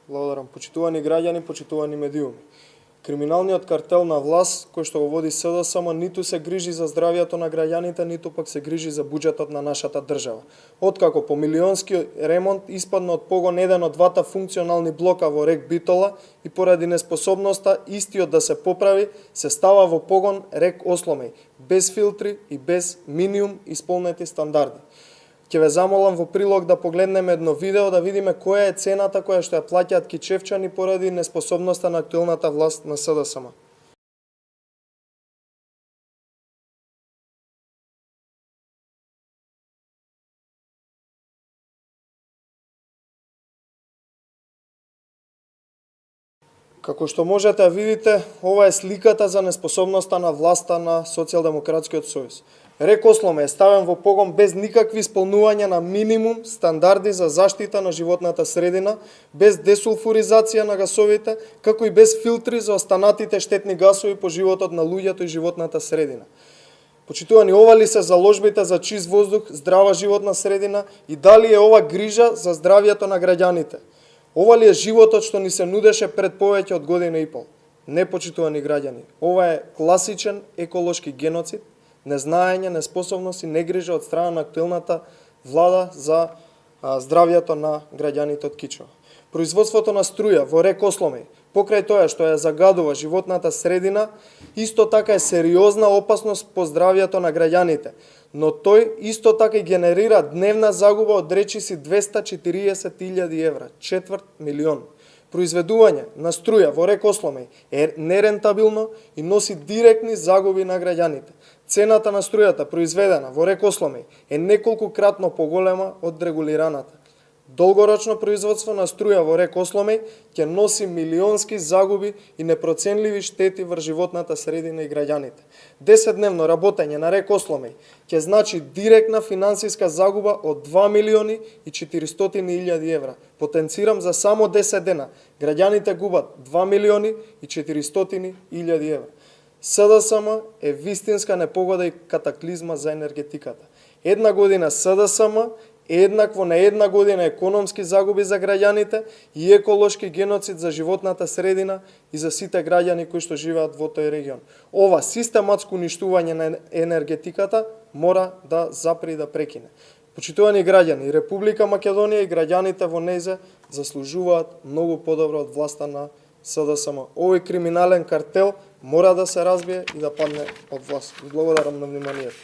Благодарам. Почитувани граѓани, почитувани медиуми. Криминалниот картел на власт, кој што го води СДСМ, ниту се грижи за здравието на граѓаните, ниту пак се грижи за буџетот на нашата држава. Откако по милионски ремонт испадна од погон еден од двата функционални блока во рек Битола и поради неспособноста истиот да се поправи, се става во погон рек Осломеј, без филтри и без минимум исполнети стандарди. Ќе ве замолам во прилог да погледнеме едно видео да видиме која е цената која што ја плаќаат кичевчани поради неспособноста на актуелната власт на СДСМ. Како што можете да видите, ова е сликата за неспособноста на власта на Социјалдемократскиот сојуз. Рек Осломе е ставен во погон без никакви исполнувања на минимум стандарди за заштита на животната средина, без десулфуризација на гасовите, како и без филтри за останатите штетни гасови по животот на луѓето и животната средина. Почитувани, ова ли се заложбите за чист воздух, здрава животна средина и дали е ова грижа за здравието на граѓаните? Ова ли е животот што ни се нудеше пред повеќе од година и пол? Не, почитувани граѓани, ова е класичен еколошки геноцид, незнаење, неспособност и негрижа од страна на актуелната влада за здравието на граѓаните од Кичево. Производството на струја во рек Осломеј, покрај тоа што ја загадува животната средина, исто така е сериозна опасност по здравието на граѓаните, но тој исто така и генерира дневна загуба од речиси 240.000 евра, четврт милион. Произведување на струја во рек Осломеј е нерентабилно и носи директни загуби на граѓаните. Цената на струјата произведена во рек Осломеј е неколкукратно поголема од регулираната. Долгорочно производство на струја во рек Осломеј ќе носи милионски загуби и непроценливи штети врз животната средина и граѓаните. 10-дневно работење на рек Осломеј ќе значи директна финансиска загуба од 2 милиони и 400.000 евра. Потенцирам за само 10 дена. Граѓаните губат 2 милиони и 400.000 евра. СДСМ е вистинска непогода и катаклизма за енергетиката. Една година СДСМ е еднакво на една година економски загуби за граѓаните и еколошки геноцид за животната средина и за сите граѓани кои што живеат во тој регион. Ова систематско уништување на енергетиката мора да запре и да прекине. Почитувани граѓани, Република Македонија и граѓаните во нејзе заслужуваат многу подобро од власта на СДСМ. Овој криминален картел мора да се разбие и да падне од власт. Благодарам на вниманието.